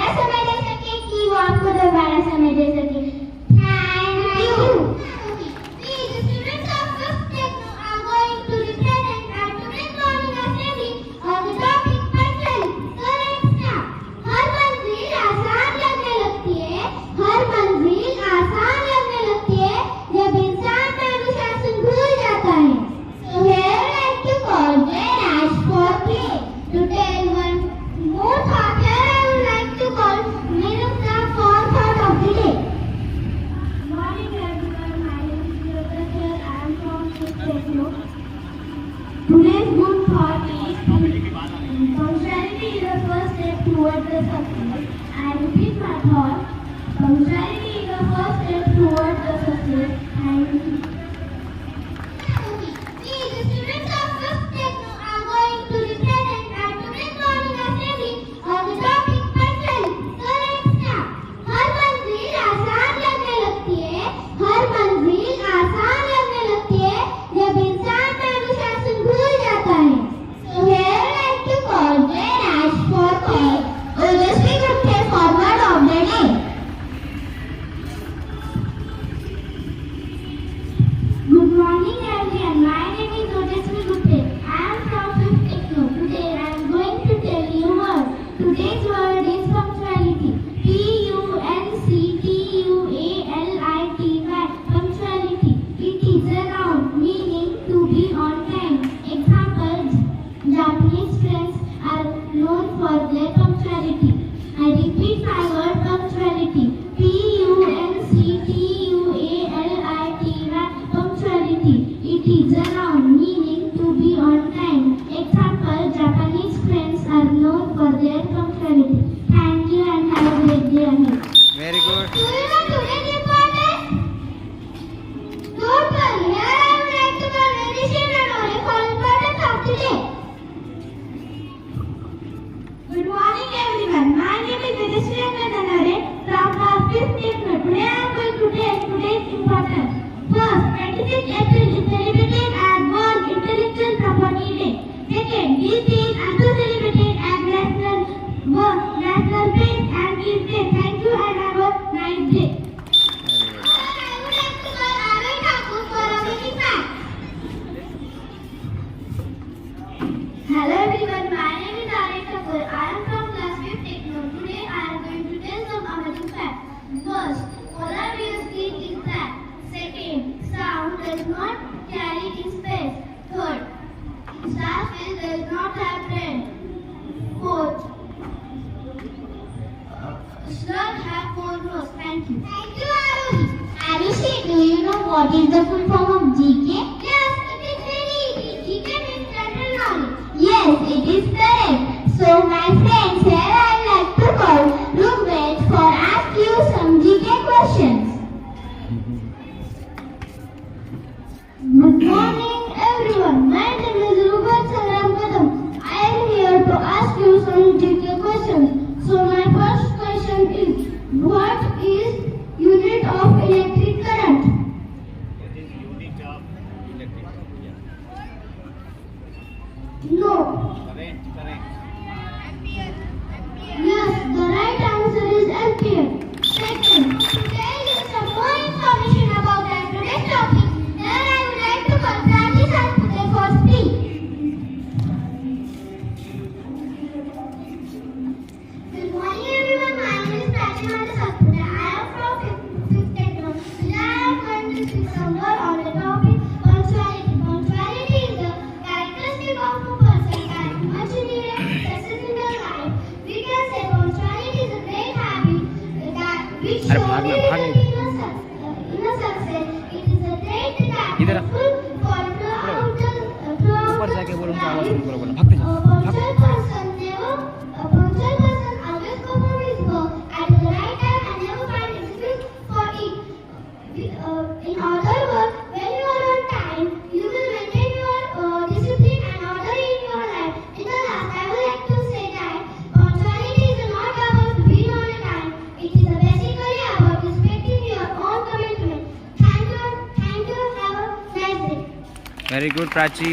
दोबारा समझ सके कि वो आपको दोबारा समझ सके। Thank you. Today's good thought is punctuality is the first step towards the success. I repeat my thought. Punctuality is the first step towards the success. Thank you. The students of first Techno are going to represent at today's morning assembly on the topic punctuality. So let's start. हर मंजिल आसान लगने लगती है, हर मंजिल आसान लगने लगती है जब इंसान अनुशासन भूल जाता है। So here I like to call the dash for P. Oldest group forward of the day. Good morning everyone. My name is Advt. I am from 5th Techno. Today I am going to tell you word. Today's word is punctuality. Punctuality. Punctuality. It is a noun meaning to be on time. Examples: Japanese friends are known for their punctuality. I repeat my word punctuality. Punctuality. It is a noun meaning to be on time. Example: Japanese friends are known for their punctuality. Thank you and have a great day ahead. Very good. Do you know today's important? Don't worry, here I would like to call very short and only for importance of today. Good morning everyone. My name is Advt. from our 5th Techno. Today I am going to tell today's important. First, 26th April is celebrated as World Intellectual Property Day. Second, this day is also celebrated as National Press and News Day. Thank you and have a nice day. I would like to call Advt for a mini fact. Hello everyone, my name is Advt. I am from class 5th Techno. Today I am going to tell some amazing facts. First, Podar screen is flat. Second, sound does not carry in space. Third, starfish does not have brain. Fourth, slugs have 4 noses. Thank you. Thank you, Arushi. Arushi, do you know what is the full form of GK? Yes, it is very easy. GK means general knowledge. Yes, it is correct. So my friends, here I like to call Rubet for ask you some GK questions. Good morning everyone. My name is Rubet Salam Kadam. I am here to ask you some GK questions. So my first question is, what is unit of electric current? It is unit of electric. No. Current. Yes, the right answer is ampere. Second, to tell you some more information about today's topic, here I would like to call Practice Advt for speak. Good morning everyone, my name is Practice Advt. I am from 5th Techno. Today I am going to speak some more on the topic punctuality. Punctuality is the characteristic of a person and much needed success in their life. We can say punctuality is a great habit that which shows in a success. It is a trait that is helpful for throughout जाके बोलूँ तो आवाज the बोलो भक्त a punctual person always perform his work at the right time and never find excuse for it. In other words, when you are on time, you will maintain your discipline and order in your life. In the last, I would like to say that punctuality is not about being on time. It is basically about respecting your own commitment. Thank you. Have a nice day. Very good, Prachi.